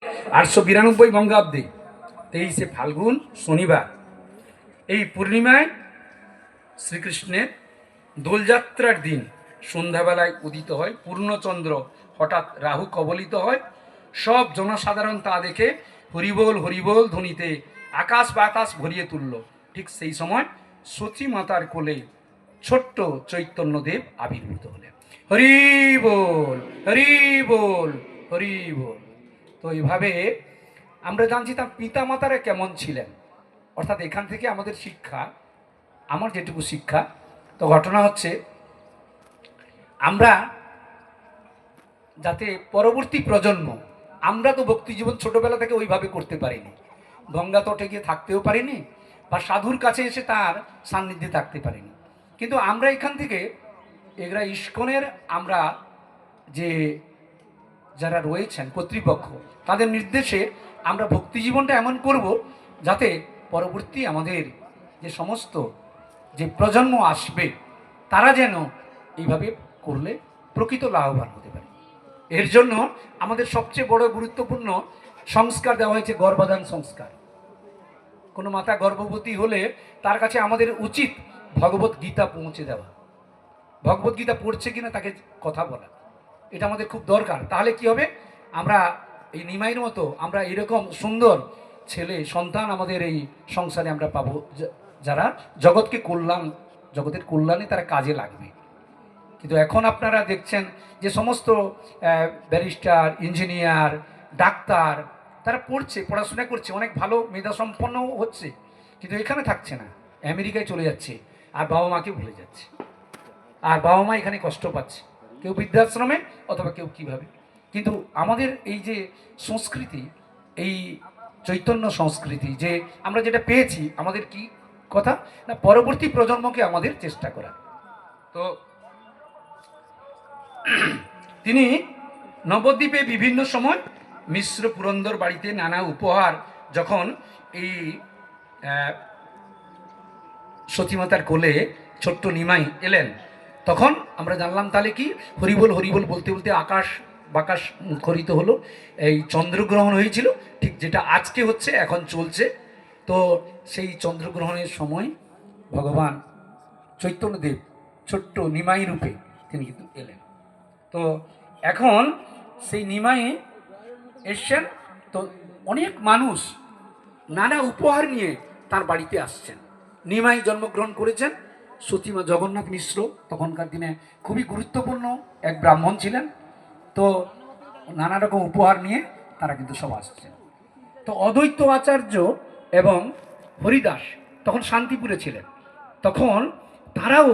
892 বঙ্গাব্দে 23শে ফাল্গুন শনিবার এই পূর্ণিমায় শ্রীকৃষ্ণের দোলযাত্রার দিন সন্ধ্যাবেলায় উদিত হয়। পূর্ণচন্দ্র হঠাৎ রাহু কবলিত হয়। সব জনসাধারণ তা দেখে হরিবোল হরিবোল ধ্বনিতে আকাশ বাতাস ভরিয়ে তুলল। ঠিক সেই সময় সতী মাতার কোলে ছোট্ট চৈতন্যদেব আবির্ভূত হলেন। হরি বল হরি বল হরি বল। তো এইভাবে আমরা জানছি তার পিতা মাতারা কেমন ছিলেন। অর্থাৎ এখান থেকে আমাদের শিক্ষা, আমার যেটুকু শিক্ষা, তো ঘটনা হচ্ছে আমরা যাতে পরবর্তী প্রজন্ম, আমরা তো ভক্তি জীবন ছোটবেলা থেকে ওইভাবে করতে পারিনি, গঙ্গা তটে গিয়ে থাকতেও পারিনি, বা সাধুর কাছে এসে তার সান্নিধ্যে থাকতে পারিনি, কিন্তু আমরা এখান থেকে এগুলা ইস্কনের আমরা যে যারা রয়েছেন কর্তৃপক্ষ, তাদের নির্দেশে আমরা ভক্তি জীবনটা এমন করব যাতে পরবর্তী আমাদের যে সমস্ত যে প্রজন্ম আসবে তারা যেন এইভাবে করলে প্রকৃত লাভবান হতে পারে। এর জন্য আমাদের সবচেয়ে বড় গুরুত্বপূর্ণ সংস্কার দেওয়া হয়েছে গর্ভধান সংস্কার। কোনো মাতা গর্ভবতী হলে তার কাছে আমাদের উচিত ভগবত গীতা পৌঁছে দেওয়া, ভগবত গীতা পড়ছে কিনা তাকে কথা বলা, এটা আমাদের খুব দরকার। তাহলে কি হবে, আমরা এই নিমাইয়ের মতো আমরা এরকম সুন্দর ছেলে সন্তান আমাদের এই সংসারে আমরা পাবো, যারা জগৎকে কল্যাণ, জগতের কল্যাণে তারা কাজে লাগবে। কিন্তু এখন আপনারা দেখছেন যে সমস্ত ব্যারিস্টার, ইঞ্জিনিয়ার, ডাক্তার তারা পড়ছে, পড়াশোনা করছে, অনেক ভালো মেধাসম্পন্ন হচ্ছে, কিন্তু এখানে থাকছে না, আমেরিকায় চলে যাচ্ছে, আর বাবা মাকে ভুলে যাচ্ছে, আর বাবা মা এখানে কষ্ট পাচ্ছে, কেউ বৃদ্ধাশ্রমে অথবা কেউ কীভাবে। কিন্তু আমাদের এই যে সংস্কৃতি, এই চৈতন্য সংস্কৃতি যে আমরা যেটা পেয়েছি, আমাদের কি কথা না, পরবর্তী প্রজন্মকে আমাদের চেষ্টা করা। তো তিনি নবদ্বীপে বিভিন্ন সময় মিশ্র পুরন্দর বাড়িতে নানা উপহার, যখন এই সতীমাতার কোলে ছোট্ট নিমাই এলেন, তখন আমরা জানলাম তাহলে কি হরিবোল হরিবোল বলতে বলতে আকাশ বাকাশ মুখরিত হলো। এই চন্দ্রগ্রহণ হয়েছিল, ঠিক যেটা আজকে হচ্ছে, এখন চলছে। তো সেই চন্দ্রগ্রহণের সময় ভগবান চৈতন্যদেব ছোট্ট নিমাই রূপে তিনি কিন্তু এলেন। তো এখন সেই নিমাই এসছেন, তো অনেক মানুষ নানা উপহার নিয়ে তার বাড়িতে আসছেন। নিমাই জন্মগ্রহণ করেছেন সতীমা জগন্নাথ মিশ্র, তখনকার দিনে খুবই গুরুত্বপূর্ণ এক ব্রাহ্মণ ছিলেন। তো নানা রকম উপহার নিয়ে তারা কিন্তু সব আসছেন। তো অদ্বৈত আচার্য এবং হরিদাস তখন শান্তিপুরে ছিলেন, তখন তারাও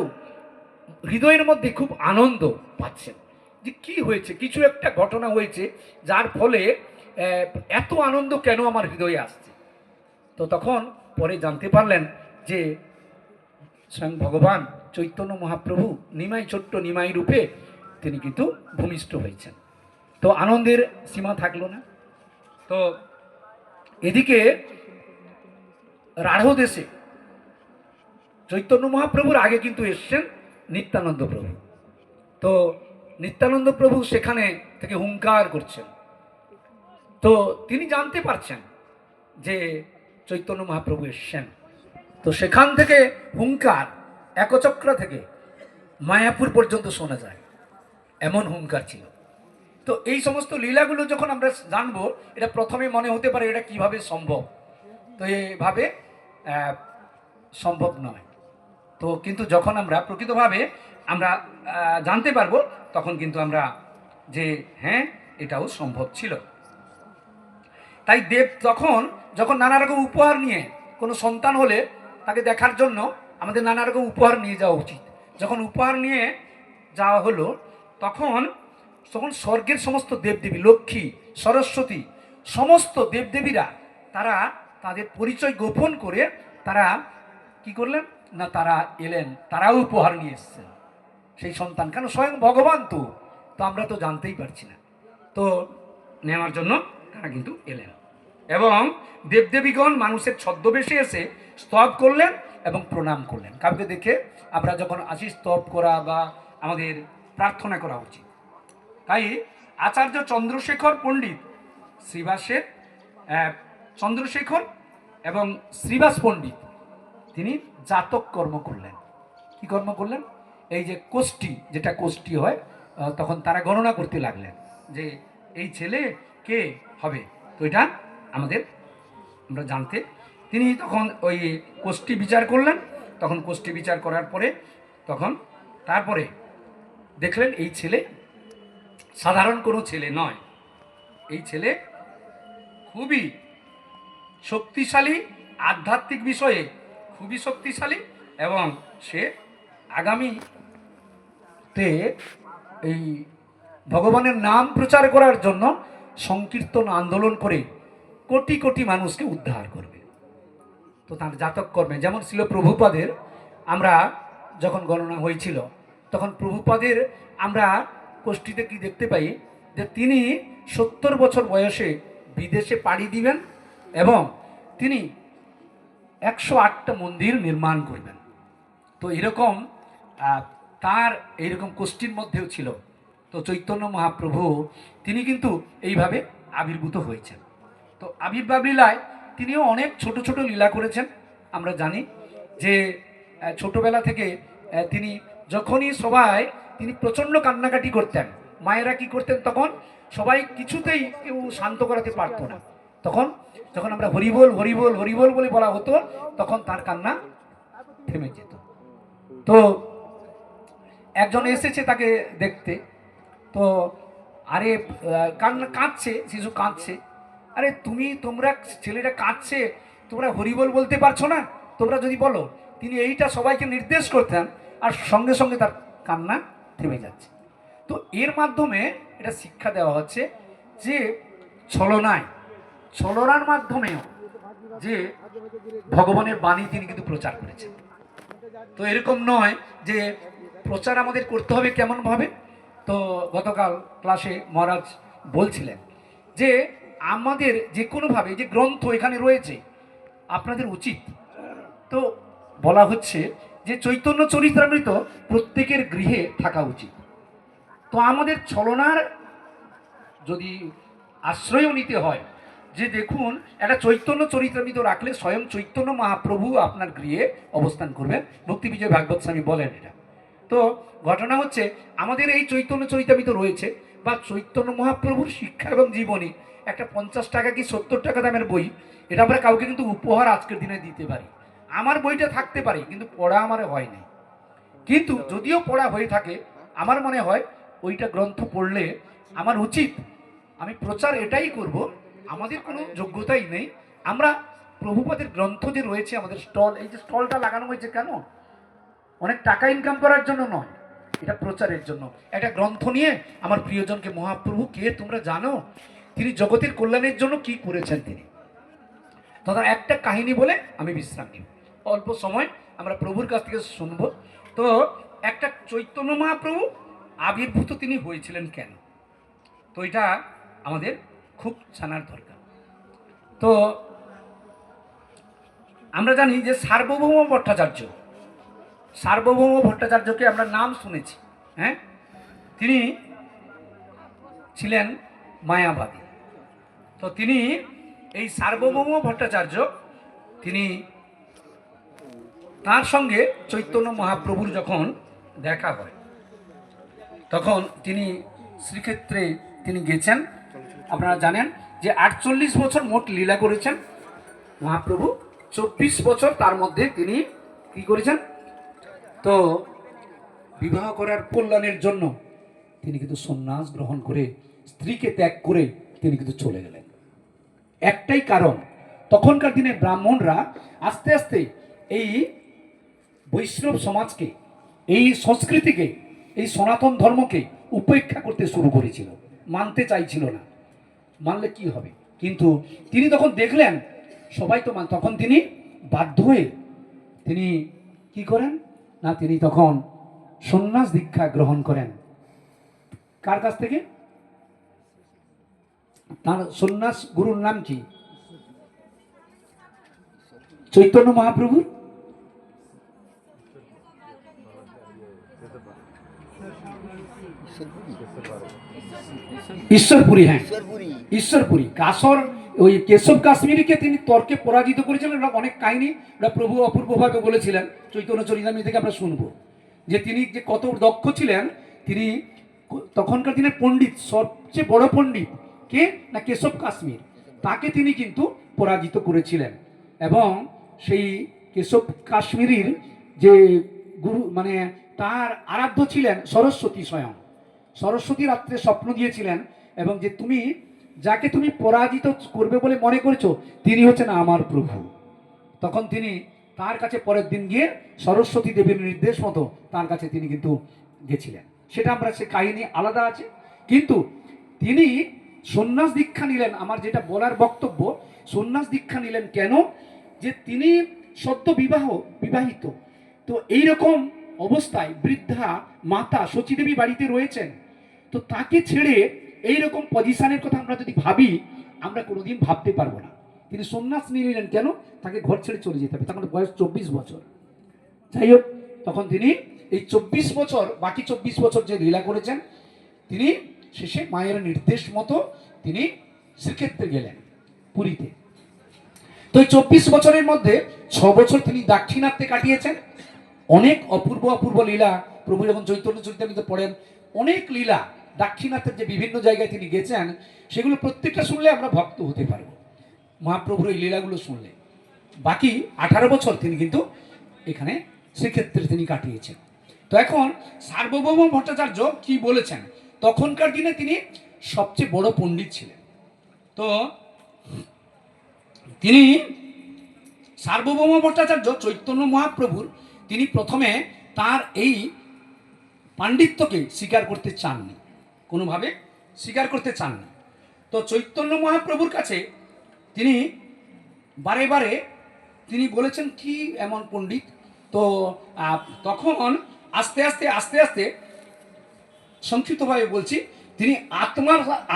হৃদয়ের মধ্যে খুব আনন্দ পাচ্ছেন যে কি হয়েছে, কিছু একটা ঘটনা হয়েছে যার ফলে এত আনন্দ কেন আমার হৃদয়ে আসছে। তো তখন পরে জানতে পারলেন যে স্বয়ং ভগবান চৈতন্য মহাপ্রভু নিমাই, ছোট্ট নিমাই রূপে তিনি কিন্তু ভূমিষ্ঠ হয়েছেন। তো আনন্দের সীমা থাকলো না। তো এদিকে রাঢ় দেশে চৈতন্য মহাপ্রভুর আগে কিন্তু এসছেন নিত্যানন্দ প্রভু। তো নিত্যানন্দ প্রভু সেখানে থেকে হুঙ্কার করছেন। তো তিনি জানতে পারছেন যে চৈতন্য মহাপ্রভু এসছেন। তো সেখান থেকে হুঙ্কার একচক্র থেকে মায়াপুর পর্যন্ত শোনা যায়, এমন হুঙ্কার ছিল। তো এই সমস্ত লীলাগুলো যখন আমরা জানবো, এটা প্রথমে মনে হতে পারে এটা কিভাবে সম্ভব, তো এভাবে সম্ভব নয়। তো কিন্তু যখন আমরা প্রকৃতভাবে আমরা জানতে পারবো, তখন কিন্তু আমরা যে হ্যাঁ এটাও সম্ভব ছিল। তাই দেব তখন যখন নানা রকম উপহার নিয়ে কোনো সন্তান হলে তাকে দেখার জন্য আমাদের নানা রকম উপহার নিয়ে যাওয়া উচিত। যখন উপহার নিয়ে যাওয়া হলো, তখন তখন স্বর্গের সমস্ত দেবদেবী, লক্ষ্মী, সরস্বতী, সমস্ত দেবদেবীরা তারা তাদের পরিচয় গোপন করে তারা কি করলেন না, তারা এলেন, তারাও উপহার নিয়ে এসছেন সেই সন্তান, কেন স্বয়ং ভগবান তো, তো আমরা তো জানতেই পারছি না। তো নেওয়ার জন্য তারা কিন্তু এলেন, এবং দেবদেবীগণ মানুষের ছদ্মবেশে এসে স্তব করলেন এবং প্রণাম করলেন। কাউকে দেখে আমরা যখন আসি স্তব করা বা আমাদের প্রার্থনা করা উচিত। তাই আচার্য চন্দ্রশেখর পণ্ডিত শ্রীবাসের চন্দ্রশেখর এবং শ্রীবাস পণ্ডিত তিনি জাতক কর্ম করলেন। কি কর্ম করলেন? এই যে কোষ্ঠী, যেটা কোষ্ঠী হয়, তখন তারা গণনা করতে লাগলেন যে এই ছেলে কে হবে। তো এটা আমাদের আমরা জানতে, তিনি তখন ওই কোষ্ঠী বিচার করলেন। তখন কোষ্ঠী বিচার করার পরে তখন তারপরে দেখলেন এই ছেলে সাধারণ কোনো ছেলে নয়, এই ছেলে খুবই শক্তিশালী, আধ্যাত্মিক বিষয়ে খুবই শক্তিশালী, এবং সে আগামীতে এই ভগবানের নাম প্রচার করার জন্য সংকীর্তন আন্দোলন করে কোটি কোটি মানুষকে উদ্ধার করবে। তো তার জাতক কর্মে, যেমন ছিল প্রভুপাদের, আমরা যখন গণনা হয়েছিল তখন প্রভুপাদের আমরা কোষ্ঠীতে কি দেখতে পাই যে তিনি 70 বছর বয়সে বিদেশে পাড়ি দিবেন এবং তিনি 108টা মন্দির নির্মাণ করবেন। তো এরকম তার এইরকম কোষ্ঠীর মধ্যেও ছিল। তো চৈতন্য মহাপ্রভু তিনি কিন্তু এইভাবে আবির্ভূত হয়েছেন। তো আবির্ভাব লীলায় তিনিও অনেক ছোট ছোট লীলা করেছেন। আমরা জানি যে ছোটবেলা থেকে তিনি যখনই সবাই, তিনি প্রচণ্ড কান্নাকাটি করতেন। মায়েরা কি করতেন, তখন সবাই কিছুতেই কেউ শান্ত করাতে পারতো না। তখন যখন আমরা হরিবোল হরিবোল হরিবোল বলে বলা হতো, তখন তার কান্না থেমে যেত। তো একজন এসেছে তাকে দেখতে, তো আরে কাঁদছে, শিশু কাঁদছে। আরে তোমরা ছেলেটা কাঁদছে, তোমরা হরিবোল বলতে পারছো না, তোমরা যদি বলো। তিনি এইটা সবাইকে নির্দেশ করতেন, আর সঙ্গে সঙ্গে তার কান্না থেমে যাচ্ছে। তো এর মাধ্যমে এটা শিক্ষা দেওয়া হচ্ছে যে ছলনার মাধ্যমেও যে ভগবানের বাণী তিনি কিন্তু প্রচার করেছেন। তো এরকম নয় যে প্রচার আমাদের করতে হবে কেমন ভাবে। তো গতকাল ক্লাসে মহারাজ বলছিলেন যে আমাদের যে কোনোভাবে যে গ্রন্থ এখানে রয়েছে আপনাদের উচিত, তো বলা হচ্ছে যে চৈতন্য চরিতামৃত প্রত্যেকের গৃহে থাকা উচিত। তো আমাদের ছলনার যদি আশ্রয়ও নিতে হয়, যে দেখুন একটা চৈতন্য চরিতামৃত রাখলে স্বয়ং চৈতন্য মহাপ্রভু আপনার গৃহে অবস্থান করবেন। ভক্তি বিজয় ভাগবত স্বামী বলেন এটা। তো ঘটনা হচ্ছে আমাদের এই চৈতন্য চরিতামৃত রয়েছে, বা চৈতন্য মহাপ্রভুর শিক্ষা এবং জীবনী, একটা 50 টাকা কি 70 টাকা দামের বই, এটা আমরা কাউকে কিন্তু উপহার আজকের দিনে দিতে পারি। আমার বইটা থাকতে পারে, কিন্তু পড়া আমার হয়নি। কিন্তু যদিও পড়া হয়ে থাকে, আমার মনে হয় ওইটা গ্রন্থ পড়লে আমার উচিত, আমি প্রচার এটাই করব। আমাদের কোনো যোগ্যতাই নেই, আমরা প্রভুপাদের গ্রন্থ যে রয়েছে, আমাদের স্টল, এই যে স্টলটা লাগানো হয়েছে কেন, অনেক টাকা ইনকাম করার জন্য নয়, এটা প্রচারের জন্য। একটা গ্রন্থ নিয়ে আমার প্রিয়জনকে, মহাপ্রভু কে তোমরা জানো, তিনি জগতের কল্যাণের জন্য কি করেছেন তিনি, তখন একটা কাহিনী বলে আমি বিশ্রাম নিব। অল্প সময় আমরা প্রভুর কাছ থেকে শুনবো। তো একটা চৈতন্য মহাপ্রভু আবির্ভূত তিনি হয়েছিলেন কেন, তো এটা আমাদের খুব জানার দরকার। তো আমরা জানি যে সার্বভৌম ভট্টাচার্যকে আমরা নাম শুনেছি। হ্যাঁ, তিনি ছিলেন মায়াবাদী। তো তিনি এই সার্বভৌম ভট্টাচার্য, তিনি তার সঙ্গে চৈতন্য মহাপ্রভুর যখন দেখা হয়, তখন তিনি শ্রীক্ষেত্রে তিনি গেছেন। আপনারা জানেন যে 48 বছর মোট লীলা করেছেন মহাপ্রভু। 24 বছর তার মধ্যে তিনি কি করেছেন, তো বিবাহ করার কল্যাণের জন্য তিনি কিন্তু সন্ন্যাস গ্রহণ করে, স্ত্রীকে ত্যাগ করে তিনি কিন্তু চলে গেলেন। একটাই কারণ, তখনকার দিনে ব্রাহ্মণরা আস্তে আস্তে এই বৈষ্ণব সমাজকে, এই সংস্কৃতিকে, এই সনাতন ধর্মকে উপেক্ষা করতে শুরু করেছিল, মানতে চাইছিল না। মানলে কি হবে, কিন্তু তিনি তখন দেখলেন সবাই তো তখন তিনি বাধ্য হয়ে তিনি কি করেন না, তিনি তখন সন্ন্যাস দীক্ষা গ্রহণ করেন। কার কাছ থেকে? তার সন্ন্যাস গুরুর নাম কি? চৈতন্য মহাপ্রভুর ঈশ্বরপুরী। হ্যাঁ, ঈশ্বরপুরী কাসর ওই কেশব কাশ্মীরীকে তিনি তর্কে পরাজিত করেছিলেন। এটা অনেক কাহিনী, এটা প্রভু অপূর্বভাবে বলেছিলেন, চৈতন্য চরিতামৃত থেকে আমরা শুনবো যে তিনি যে কত দক্ষ ছিলেন। তিনি তখনকার দিনের পণ্ডিত, সবচেয়ে বড় পণ্ডিত কে না কেশব কাশ্মীর, তাকে তিনি কিন্তু পরাজিত করেছিলেন। এবং সেই কেশব কাশ্মীরির যে গুরু মানে তার আরাধ্য ছিলেন সরস্বতী স্বয়ং। সরস্বতী রাত্রে স্বপ্ন দিয়েছিলেন এবং যে তুমি যাকে তুমি পরাজিত করবে বলে মনে করছো তিনি হচ্ছেন আমার প্রভু। তখন তিনি তার কাছে পরের দিন গিয়ে সরস্বতী দেবীর নির্দেশ মতো তার কাছে তিনি কিন্তু গেছিলেন। সেটা আমরা সে কাহিনী আলাদা আছে। কিন্তু তিনি সন্ন্যাস দীক্ষা নিলেন, আমার যেটা বলার বক্তব্য, সন্ন্যাস দীক্ষা নিলেন কেন, যে তিনি সদ্য বিবাহিত, তো এইরকম অবস্থায় বৃদ্ধা মাতা সচীদেবী বাড়িতে রয়েছেন, তো তাকে ছেড়ে এইরকম পজিশনের কথা আমরা যদি ভাবি, আমরা কোনোদিন ভাবতে পারবো না। তিনি সন্ন্যাস নিয়ে নিলেন কেন, তাকে ঘর ছেড়ে চলে যেতে হবে, তখন বয়স 24 বছর। যাই হোক, তখন তিনি এই 24 বছর, বাকি 24 বছর যে লীলা করেছেন, তিনি শেষে মায়ের নির্দেশ মতো তিনি শ্রীক্ষেত্রে গেলেন, পুরীতে। তো এই 24 বছরের মধ্যে 6 বছর তিনি দাক্ষিণাত্যে কাটিয়েছেন। অনেক অপূর্ব অপূর্ব লীলা প্রভু যখন চৈতন্য চরিতামৃতে পড়েন, অনেক লীলা দাক্ষিণাত্যের যে বিভিন্ন জায়গায় তিনি গেছেন, সেগুলো প্রত্যেকটা শুনলে আমরা ভক্ত হতে পারবো মহাপ্রভুর এই লীলাগুলো শুনলে। বাকি 18 বছর তিনি কিন্তু এখানে শ্রীক্ষেত্রে তিনি কাটিয়েছেন। তো এখন সার্বভৌম ভট্টাচার্য কি বলেছেন, তখনকার দিনে তিনি সবচেয়ে বড় পণ্ডিত ছিলেন। তো তিনি সার্বভৌম ভট্টাচার্য চৈতন্য মহাপ্রভুর, তিনি প্রথমে তার এই পাণ্ডিত্যকে স্বীকার করতে চাননি, কোনোভাবে স্বীকার করতে চাননি। তো চৈতন্য মহাপ্রভুর কাছে তিনি বারে বারে তিনি বলেছেন কি এমন পণ্ডিত। তো তখন আস্তে আস্তে আস্তে আস্তে সংক্ষিপ্তভাবে বলছি, তিনি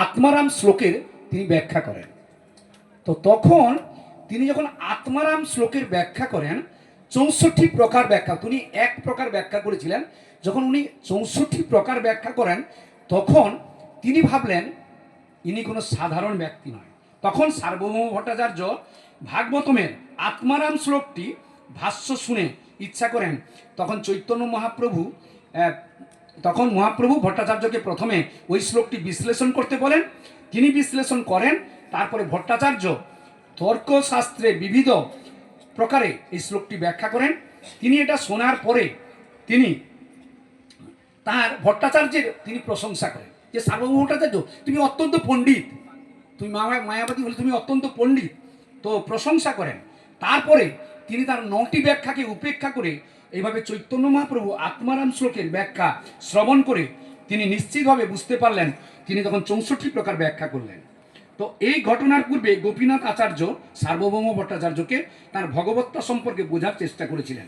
আত্মারাম শ্লোকের তিনি ব্যাখ্যা করেন। তো তখন তিনি যখন আত্মারাম শ্লোকের ব্যাখ্যা করেন, 64 প্রকার ব্যাখ্যা, তিনি এক প্রকার ব্যাখ্যা করেছিলেন। যখন উনি 64 প্রকার ব্যাখ্যা করেন, তখন তিনি ভাবলেন ইনি কোনো সাধারণ ব্যক্তি নয়। তখন সার্বভৌম ভট্টাচার্য ভাগবতমের আত্মারাম শ্লোকটি ভাষ্য শুনে ইচ্ছা করেন। তখন চৈতন্য মহাপ্রভু মহাপ্রভু ভট্টাচার্যকে প্রথমে ওই শ্লোকটি বিশ্লেষণ করতে বলেন। তিনি বিশ্লেষণ করেন, তারপরে ভট্টাচার্য তর্কশাস্ত্রে বিবিধ প্রকারে এই শ্লোকটি ব্যাখ্যা করেন। তিনি এটা শোনার পরে তিনি তার ভট্টাচার্যের তিনি প্রশংসা করেন যে সার্বভৌম ভট্টাচার্য তুমি অত্যন্ত পণ্ডিত, তুমি মায়াবাদী বলে তুমি অত্যন্ত পণ্ডিত, তো প্রশংসা করেন। তারপরে তিনি তার 9টি ব্যাখ্যাকে উপেক্ষা করে এইভাবে চৈতন্য মহাপ্রভু আত্মারাম শ্লোকের ব্যাখ্যা শ্রবণ করে তিনি নিশ্চিতভাবে বুঝতে পারলেন, তিনি তখন 64 প্রকার ব্যাখ্যা করলেন। তো এই ঘটনার পূর্বে গোপীনাথ আচার্য সার্বভৌম ভট্টাচার্যকে তার ভগবত্তা সম্পর্কে বোঝার চেষ্টা করেছিলেন,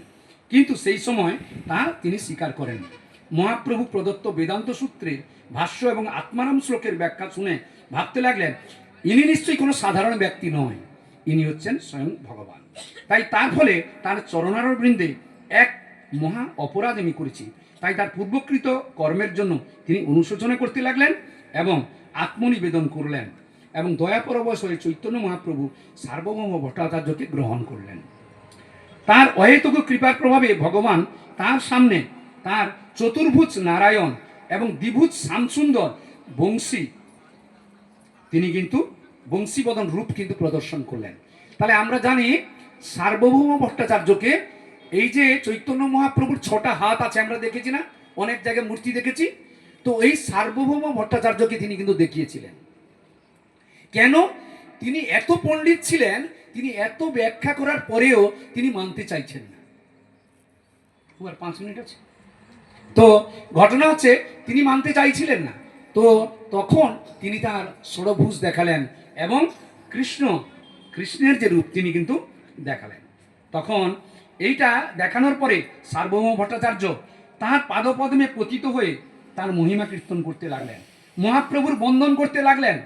কিন্তু সেই সময় তা তিনি স্বীকার করেন। মহাপ্রভু প্রদত্ত বেদান্ত সূত্রের ভাষ্য এবং আত্মারাম শ্লোকের ব্যাখ্যা শুনে ভাবতে লাগলেন ইনি নিশ্চয়ই কোনো সাধারণ ব্যক্তি নয়, ইনি হচ্ছেন স্বয়ং ভগবান। তাই তার ফলে তার চরণার বৃন্দে এক মহা অপরাধ আমি করেছি, তাই তার পূর্বকৃত কর্মের জন্য তিনি অনুশোচনা করতে লাগলেন এবং আত্মনিবেদন করলেন এবং দয়াপরবশ হয়ে চৈতন্য মহাপ্রভু সার্বভৌম ভট্টাচার্যকে গ্রহণ করলেন। তার অহেতুক কৃপার প্রভাবে ভগবান তার সামনে তার চতুর্ভুজ নারায়ণ এবং দ্বিভুজ শ্যামসুন্দর বংশী তিনি কিন্তু বংশীবদন রূপ কিন্তু প্রদর্শন করলেন। তাহলে আমরা জানি সার্বভৌম ভট্টাচার্যকে, এই যে চৈতন্য মহাপ্রভুর 6টা হাত আছে আমরা দেখেছি না, অনেক জায়গায় মূর্তি দেখেছি, তো এই সার্বভৌম ভট্টাচার্যকে তিনি কিন্তু দেখিয়েছিলেন। কেন? তিনি এত পণ্ডিত ছিলেন, তিনি এত ব্যাখ্যা করার পরেও তিনি মানতে চাইছেন না। 5 মিনিট আছে। তো ঘটনা হচ্ছে তিনি মানতে চাইছিলেন না। তো তখন তিনি তার ষড়ভুজ দেখালেন এবং কৃষ্ণের যে রূপ তিনি কিন্তু দেখালেন। তখন এইটা দেখানোর পরে সার্বভৌম ভট্টাচার্য তার পাদপদ্মে পতিত হয়ে তার মহিমা কীর্তন করতে লাগলেন, মহাপ্রভুর বন্দন করতে লাগলেন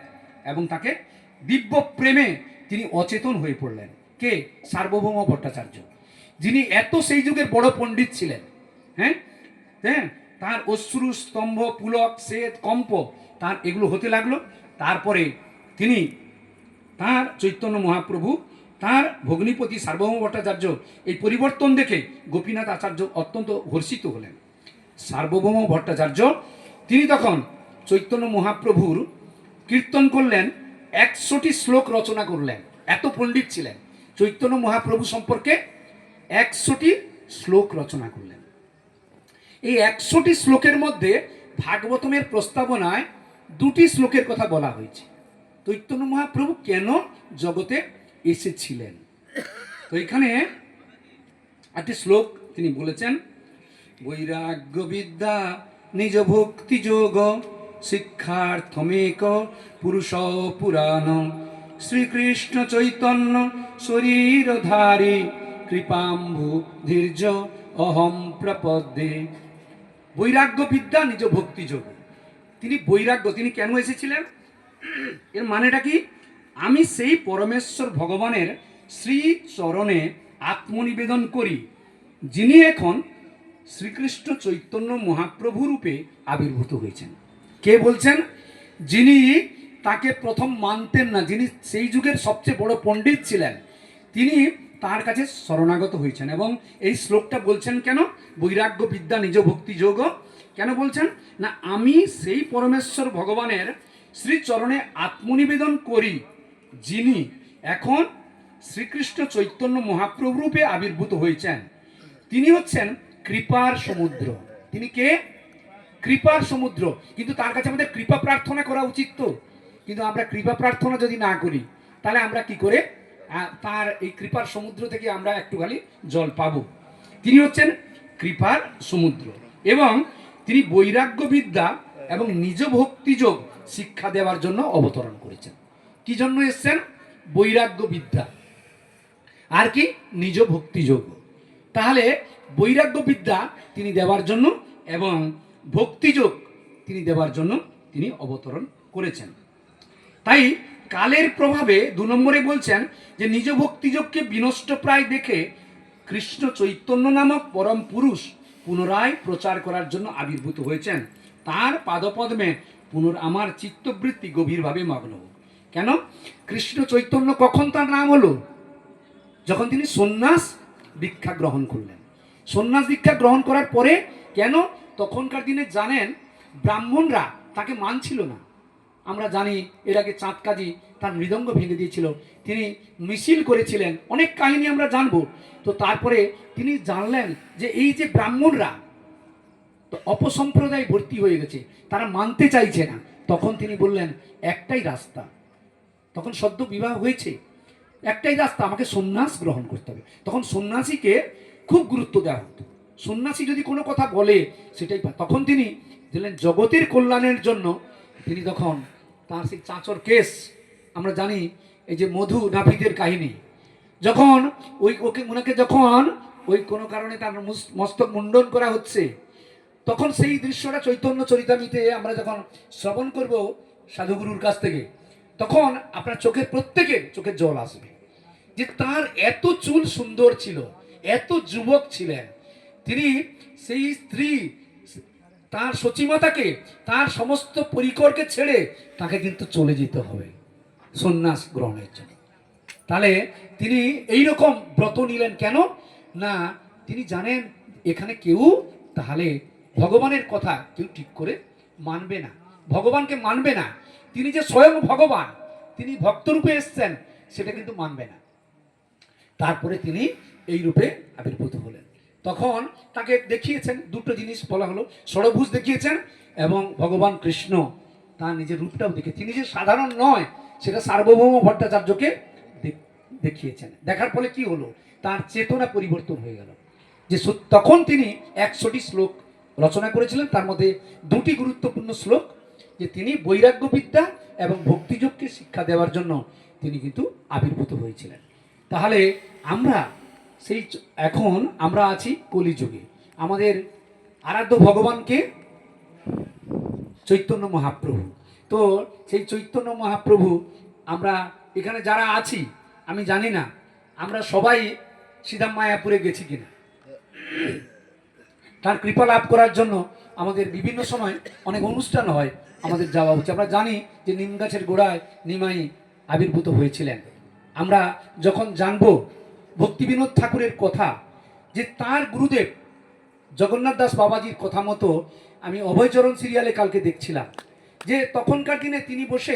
এবং তাকে দিব্য প্রেমে তিনি অচেতন হয়ে পড়লেন। কে? সার্বভৌম ভট্টাচার্য, যিনি এত সেই যুগের বড় পণ্ডিত ছিলেন। হ্যাঁ হ্যাঁ, তার অশ্রু স্তম্ভ পুলক শ্বেত কম্প তার এগুলো হতে লাগলো। তারপরে তিনি তার চৈতন্য মহাপ্রভু তার ভগ্নিপতি সার্বভৌম ভট্টাচার্য এই পরিবর্তন দেখে গোপীনাথ আচার্য অত্যন্ত হর্ষিত হলেন। সার্বভৌম ভট্টাচার্য তিনি তখন চৈতন্য মহাপ্রভুর কীর্তন করলেন, 100টি শ্লোক রচনা করলেন। এত পণ্ডিত ছিলেন, চৈতন্য মহাপ্রভু সম্পর্কে 100টি শ্লোক রচনা করলেন। এই 100টি শ্লোকের মধ্যে ভাগবতমের প্রস্তাবনায় 2টি শ্লোকের কথা বলা হয়েছে। চৈতন্য মহাপ্রভু কেন জগতে এসেছিলেন, তো এখানে একটি শ্লোক তিনি বলেছেন, বৈরাগ্য বিদ্যা নিজ ভক্তি যোগ শিক্ষার্থমেক পুরুষ পুরাণ শ্রীকৃষ্ণ চৈতন্য শরীরধারী কৃপাম্ভু ধীর্য অহম প্রপদ্যে। বৈরাগ্য বিদ্যা নিজ ভক্তি যোগ, তিনি বৈরাগ্য, তিনি কেন এসেছিলেন, এর মানেটা কি, আমি সেই পরমেশ্বর ভগবানের শ্রী চরণে আত্মনিবেদন করি, যিনি এখন শ্রীকৃষ্ণ চৈতন্য মহাপ্রভু রূপে আবির্ভূত হয়েছেন। কে বলছেন, যিনি তাকে প্রথম মানতেন না, যিনি সেই যুগের সবচেয়ে বড় পণ্ডিত ছিলেন, তিনি তার কাছে শরণাগত হয়েছেন। এবং এই শ্লোকটা বলছেন কেন, বৈরাগ্য বিদ্যা নিজ ভক্তি যোগ, কেন বলছেন না, আমি সেই পরমেশ্বর ভগবানের শ্রীচরণে আত্মনিবেদন করি, যিনি এখন শ্রীকৃষ্ণ চৈতন্য মহাপ্রভু রূপে আবির্ভূত হয়েছেন। তিনি হচ্ছেন কৃপার সমুদ্র। তিনি কে, কৃপার সমুদ্র। কিন্তু তার কাছে আমাদের কৃপা প্রার্থনা করা উচিত তো, কিন্তু আমরা কৃপা প্রার্থনা যদি না করি তাহলে আমরা কি করে তার এই কৃপার সমুদ্র থেকে আমরা একটু খালি জল পাবো। তিনি হচ্ছেন কৃপার সমুদ্র এবং তিনি বৈরাগ্য বিদ্যা এবং নিজ ভক্তিযোগ শিক্ষা দেওয়ার জন্য অবতরণ করেছেন। কি জন্য এসছেন, বৈরাগ্য বিদ্যা আর কি নিজ ভক্তিযোগ। তাহলে বৈরাগ্য বিদ্যা তিনি দেওয়ার জন্য এবং ভক্তিযোগ তিনি দেওয়ার জন্য তিনি অবতরণ করেছেন। তাই কালের প্রভাবে 2 নম্বরে বলছেন যে নিজ ভক্তিযোগকে বিনষ্ট প্রায় দেখে কৃষ্ণ চৈতন্য নামক পরম পুরুষ পুনরায় প্রচার করার জন্য আবির্ভূত হয়েছেন। তার পাদপদ্মে আমার চিত্তবৃত্তি গভীরভাবে মগ্ন হোক। কেন, কৃষ্ণ চৈতন্য কখন তার নাম হলো, যখন তিনি সন্ন্যাস দীক্ষা গ্রহণ করলেন। সন্ন্যাস দীক্ষা গ্রহণ করার পরে, কেন, তখনকার দিনে জানেন ব্রাহ্মণরা তাকে মানছিল না। আমরা জানি এর আগে চাঁদ কাজী তার মৃদঙ্গ ভেঙে দিয়েছিল, তিনি মিছিল করেছিলেন, অনেক কাহিনী আমরা জানবো। তো তারপরে তিনি জানলেন যে এই যে ব্রাহ্মণরা তো অপসম্প্রদায় ভর্তি হয়ে গেছে, তারা মানতে চাইছে না। তখন তিনি বললেন একটাই রাস্তা, তখন সদ্য বিবাহ হয়েছে, একটাই রাস্তা, আমাকে সন্ন্যাস গ্রহণ করতে হবে। তখন সন্ন্যাসীকে খুব গুরুত্ব দেওয়া হতো, সন্ন্যাসী যদি কোনো কথা বলে সেটাই। তখন তিনি দিলেন জগতের কল্যাণের জন্য, তিনি তখন তার সেই চাঁচর কেস আমরা জানি, এই যে মধু নাপিতের কাহিনী, যখন ওনাকে যখন ওই কোনো কারণে তার মস্তক মুন্ডন করা হচ্ছে, তখন সেই দৃশ্যটা চৈতন্য চরিতামৃতে আমরা যখন শ্রবণ করব সাধুগুরুর কাছ থেকে, তখন আপনার প্রত্যেকের চোখে জল আসবে যে তার এত চুল সুন্দর ছিল, এত যুবক ছিলেন, তিনি সেই স্ত্রী তার সচিমাতাকে, তার সমস্ত পরিকরকে ছেড়ে তাকে কিন্তু চলে যেতে হবে সন্ন্যাস গ্রহণের জন্য। তাহলে তিনি এইরকম ব্রত নিলেন কেন না, তিনি জানেন এখানে কেউ তাহলে ভগবানের কথা কেউ ঠিক করে মানবে না, ভগবানকে মানবে না। তিনি যে স্বয়ং ভগবান, তিনি ভক্তরূপে এসছেন, সেটা কিন্তু মানবে না। তারপরে তিনি এই রূপে আবির্ভূত হলেন। তখন তাকে দেখিয়েছেন, 2টো জিনিস বলা হলো, ষড়ভুজ দেখিয়েছেন এবং ভগবান কৃষ্ণ তার নিজের রূপটাও দেখে, তিনি যে সাধারণ নয় সেটা সার্বভৌম ভট্টাচার্যকে দেখিয়েছেন। দেখার ফলে কি হলো, তার চেতনা পরিবর্তন হয়ে গেল। যে তখন তিনি 100টি শ্লোক রচনা করেছিলেন, তার মধ্যে 2টি গুরুত্বপূর্ণ শ্লোক, যে তিনি বৈরাগ্য বিদ্যা এবং ভক্তিযোগকে শিক্ষা দেওয়ার জন্য তিনি কিন্তু আবির্ভূত হয়েছিলেন। তাহলে আমরা সেই এখন আমরা আছি কলিযুগে, আমাদের আরাধ্য ভগবানকে চৈতন্য মহাপ্রভু। তো সেই চৈতন্য মহাপ্রভু আমরা এখানে যারা আছি, আমি জানি না আমরা সবাই সিধাম মায়াপুরে গেছি কিনা। তার কৃপা লাভ করার জন্য আমাদের বিভিন্ন সময় অনেক অনুষ্ঠান হয়, আমাদের যাওয়া উচিত। আমরা জানি যে নিম গাছের গোড়ায় নিমাই আবির্ভূত হয়েছিলেন। আমরা যখন জানব ভক্তি বিনোদ ঠাকুরের কথা, যে তার গুরুদেব জগন্নাথ দাস বাবাজির কথা মতো, আমি অভয়চরণ সিরিয়ালে কালকে দেখছিলাম যে তখনকার দিনে তিনি বসে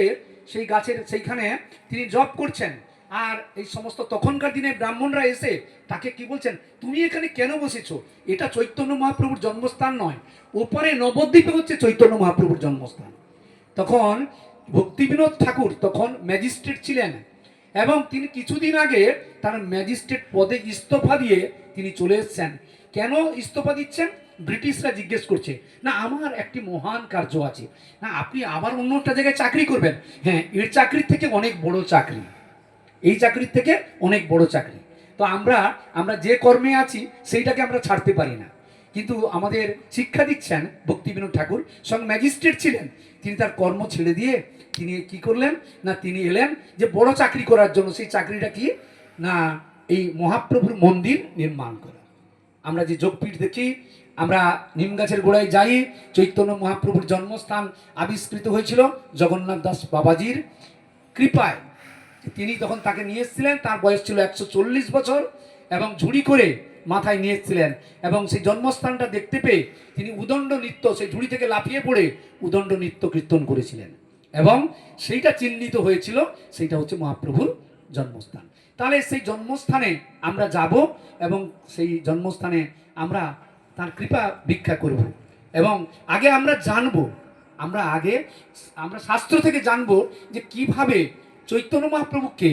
সেই গাছের সেইখানে তিনি জপ করছেন, আর এই সমস্ত তখনকার দিনে ব্রাহ্মণরা এসে তাকে কি বলছেন, তুমি এখানে কেন বসেছো? এটা চৈতন্য মহাপ্রভুর জন্মস্থান নয়, ওপারে নবদ্বীপে হচ্ছে চৈতন্য মহাপ্রভুর জন্মস্থান। তখন ভক্তি বিনোদ ঠাকুর তখন ম্যাজিস্ট্রেট ছিলেন, এবং তিনি কিছুদিন আগে তার ম্যাজিস্ট্রেট পদে ইস্তফা দিয়ে তিনি চলে এসেছেন। কেন ইস্তফা দিচ্ছেন? ব্রিটিশরা জিজ্ঞেস করছে, না আমার একটি মহান কার্য আছে। না আপনি আবার অন্য একটা জায়গায় চাকরি করবেন? হ্যাঁ, এর চাকরির থেকে অনেক বড় চাকরি, এই চাকরির থেকে অনেক বড় চাকরি। তো আমরা যে কর্মে আছি সেইটাকে আমরা ছাড়তে পারি না। কিন্তু আমাদের শিক্ষা দিচ্ছেন ভক্তি বিনোদ ঠাকুর, সঙ্গে ম্যাজিস্ট্রেট ছিলেন, তিনি তার কর্ম ছেড়ে দিয়ে তিনি কি করলেন না, তিনি এলেন যে বড় চাকরি করার জন্য। সেই চাকরিটা কি না, এই মহাপ্রভুর মন্দির নির্মাণ করা। আমরা যে যোগপীঠ দেখি, আমরা নিম গাছের গোড়ায় যাই, চৈতন্য মহাপ্রভুর জন্মস্থান আবিষ্কৃত হয়েছিল জগন্নাথ দাস বাবাজির কৃপায়। তিনি তখন তাকে নিয়ে এসেছিলেন, তার বয়স ছিল 140 বছর, এবং ঝুড়ি করে মাথায় নিয়ে এসেছিলেন, এবং সেই জন্মস্থানটা দেখতে পেয়ে তিনি উদণ্ড নৃত্য, সেই ঝুড়ি থেকে লাফিয়ে পড়ে উদণ্ড নৃত্য কীর্তন করেছিলেন, এবং সেইটা চিহ্নিত হয়েছিল, সেইটা হচ্ছে মহাপ্রভুর জন্মস্থান। তাহলে সেই জন্মস্থানে আমরা যাব, এবং সেই জন্মস্থানে আমরা তার কৃপা ভিক্ষা করব, এবং আগে আমরা জানবো, আমরা শাস্ত্র থেকে জানবো যে কিভাবে চৈতন্য মহাপ্রভু কে।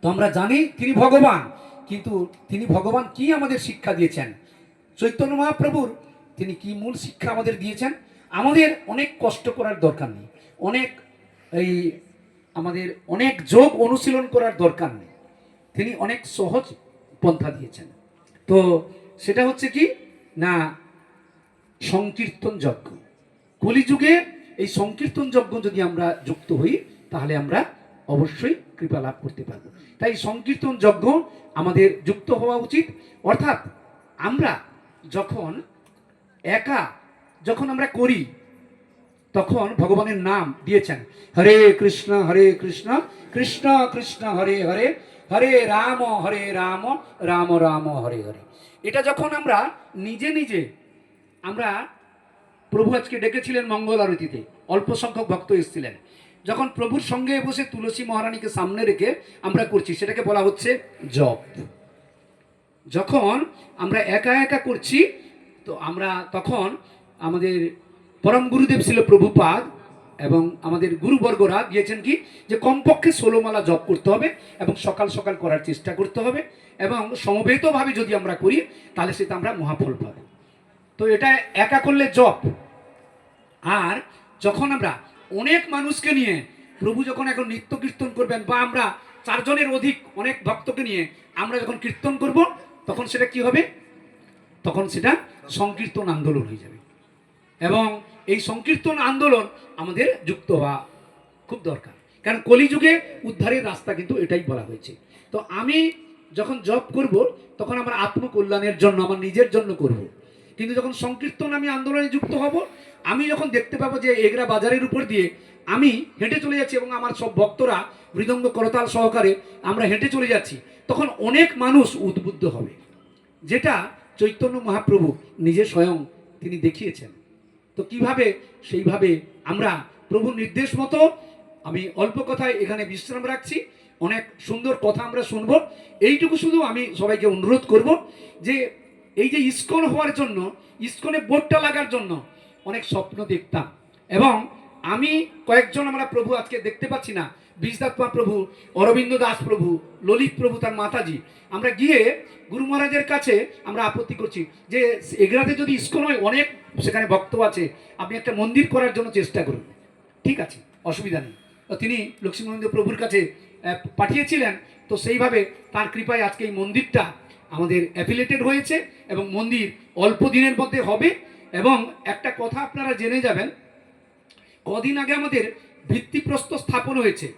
তো আমরা জানি তিনি ভগবান, কিন্তু তিনি ভগবান কি আমাদের শিক্ষা দিয়েছেন, চৈতন্য মহাপ্রভুর তিনি কি মূল শিক্ষা আমাদের দিয়েছেন। আমাদের অনেক কষ্ট করার দরকার নেই, আমাদের অনেক যোগ অনুশীলন করার দরকার নেই, তিনি অনেক সহজ পন্থা দিয়েছেন। তো সেটা হচ্ছে কি না, সংকীর্তন যজ্ঞ। কলিযুগে এই সংকীর্তন যজ্ঞ যদি আমরা যুক্ত হই, তাহলে আমরা অবশ্যই কৃপা লাভ করতে পারবো। তাই সংকীর্তন যজ্ঞ আমাদের যুক্ত হওয়া উচিত। অর্থাৎ আমরা যখন আমরা করি, তখন ভগবানের নাম দিয়েছেন, হরে কৃষ্ণ কৃষ্ণ কৃষ্ণ হরে হরে, হরে রাম রাম রাম হরে হরে। এটা যখন আমরা নিজে আমরা, প্রভু আজকে ডেকেছিলেন মঙ্গল আরতিতে, অল্প সংখ্যক ভক্ত এসেছিলেন, যখন প্রভুর সঙ্গে বসে তুলসী মহারানীকে সামনে রেখে আমরা করছি, সেটাকে বলা হচ্ছে জপ। যখন আমরা একা করছি, তো আমরা তখন আমাদের পরম গুরুদেব ছিল প্রভুপাদ, এবং আমাদের গুরুবর্গরা দিয়েছেন কি, যে কমপক্ষে 16 মালা জপ করতে হবে, এবং সকাল সকাল করার চেষ্টা করতে হবে, এবং সমবেতভাবে যদি আমরা করি তাহলে সেটা আমরা মহাফল পাব। তো এটা একা করলে জপ। আর যখন আমরা অনেক মানুষকে নিয়ে, প্রভু যখন এখন নিত্য কীর্তন করবেন, বা আমরা 4 জনের অধিক অনেক ভক্তকে নিয়ে আমরা যখন কীর্তন করব, তখন সেটা কি হবে, তখন সেটা সংকীর্তন আন্দোলন হয়ে যাবে। এবং এই সংকীর্তন আন্দোলন আমাদের যুক্ত হওয়া খুব দরকার, কারণ কলিযুগে উদ্ধারের রাস্তা কিন্তু এটাই বলা হয়েছে। তো আমি যখন জপ করব, তখন আমার আত্মকল্যাণের জন্য, আমার নিজের জন্য করব। কিন্তু যখন সংকীর্তন আমি আন্দোলনে যুক্ত হব, আমি যখন দেখতে পাবো যে এগরা বাজারের উপর দিয়ে আমি হেঁটে চলে যাচ্ছি, এবং আমার সব ভক্তরা মৃদঙ্গ করতাল সহকারে আমরা হেঁটে চলে যাচ্ছি, তখন অনেক মানুষ উদ্বুদ্ধ হবে, যেটা চৈতন্য মহাপ্রভু নিজে স্বয়ং তিনি দেখিয়েছেন। তো কিভাবে, সেইভাবে আমরা প্রভুর নির্দেশ মতো, আমি অল্প কথায় এখানে বিশ্রাম রাখছি, অনেক সুন্দর কথা আমরা শুনবো। এইটুকু শুধু আমি সবাইকে অনুরোধ করব, যে এই যে ইস্কন হওয়ার জন্য, ইস্কনে বোর্ডটা লাগার জন্য অনেক স্বপ্ন দেখতাম, এবং আমি কয়েকজন আমরা প্রভু আজকে দেখতে পাচ্ছি না, বিষদাত্মা প্রভু, অরবিন্দ দাস প্রভু, ললিত প্রভু তার মাতাজি, আমরা গিয়ে গুরু মহারাজের কাছে আমরা আপত্তি করছি যে এগুলাতে যদি ইস্কন হয়, অনেক সেখানে ভক্ত আছে, আপনি একটা মন্দির করার জন্য চেষ্টা করুন। ঠিক আছে, অসুবিধা নেই। তো তিনি লক্ষ্মীনন্দ প্রভুর কাছে পাঠিয়েছিলেন, তো সেইভাবে তার কৃপায় আজকে এই মন্দিরটা আমাদের অ্যাফিলিয়েটেড হয়েছে, এবং মন্দির অল্প দিনের মধ্যে হবে। এবং একটা কথা আপনারা জেনে যাবেন, কদিন আগে আমাদের ভিত্তিপ্রস্তর স্থাপন হয়েছে।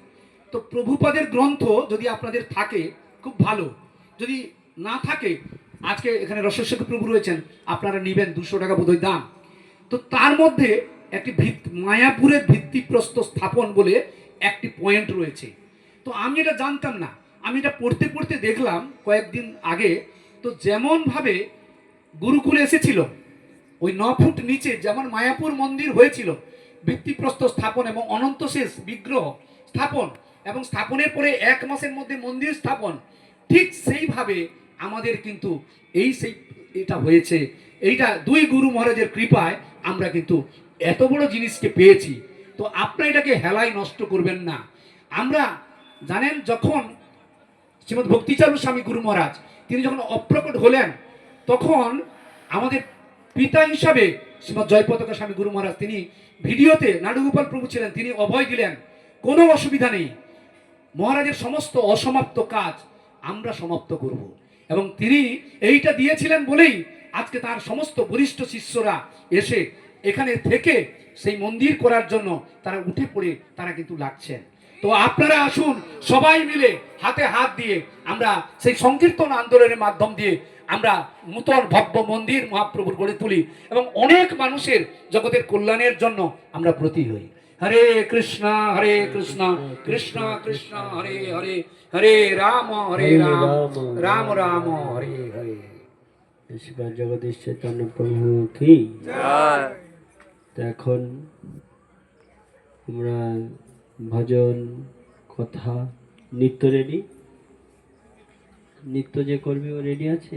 তো প্রভুপাদের গ্রন্থ যদি আপনাদের থাকে খুব ভালো, যদি না থাকে, আজকে এখানে রসস্বরী প্রভু রয়েছেন, আপনারা নেবেন, 200 টাকা বোধহয় দাম। তো তার মধ্যে একটি মায়াপুরের ভিত্তিপ্রস্তর স্থাপন বলে একটি পয়েন্ট রয়েছে। তো আমি এটা জানতাম না, আমি এটা পড়তে পড়তে দেখলাম কয়েকদিন আগে। তো যেমনভাবে গুরুকুল এসেছিল, ওই 9 ফুট নিচে যেমন মায়াপুর মন্দির হয়েছিল, ভিত্তিপ্রস্তর স্থাপন এবং অনন্তশেষ বিগ্রহ স্থাপন এবং স্থাপনের পরে 1 মাসের মধ্যে মন্দির স্থাপন, ঠিক সেইভাবে আমাদের কিন্তু এটা হয়েছে। এইটা 2 গুরু মহারাজের কৃপায় আমরা কিন্তু এত বড় জিনিসকে পেয়েছি। তো আপনারা এটাকে হেলায় নষ্ট করবেন না। আমরা জানেন, যখন শ্রীমৎ ভক্তিচারু স্বামী গুরু মহারাজ তিনি যখন অপ্রকট হলেন, তখন আমাদের পিতা হিসাবে শ্রীমৎ জয়পতাকা স্বামী গুরু মহারাজ তিনি ভিডিওতে, নাড়ুগোপাল প্রভু ছিলেন, তিনি অভয় দিলেন, কোনো অসুবিধা নেই, মহারাজের সমস্ত অসমাপ্ত কাজ আমরা সমাপ্ত করব। এবং তিনি এইটা দিয়েছিলেন বলেই আজকে তার সমস্ত বরিষ্ঠ শিষ্যরা এসে এখানে থেকে সেই মন্দির করার জন্য তারা উঠে পড়ে তারা কিন্তু লাগছেন। তো আপনারা আসুন, সবাই মিলে হাতে হাত দিয়ে আমরা সেই সংকীর্তন আন্দোলনের মাধ্যম দিয়ে আমরা নূতন ভব্য মন্দির মহাপ্রভুর গড়ে তুলি এবং অনেক মানুষের জগতের কল্যাণের জন্য আমরা ব্রতী হই। হরে কৃষ্ণ কৃষ্ণ কৃষ্ণ হরে হরে, হরে রাম রাম রাম হরে হরে। জগদীশ চৈতন্য প্রভু কি জয়। তো এখন আমরা ভজন, কথা, নৃত্য রেডি। নৃত্য যে করবে ও রেডি আছে।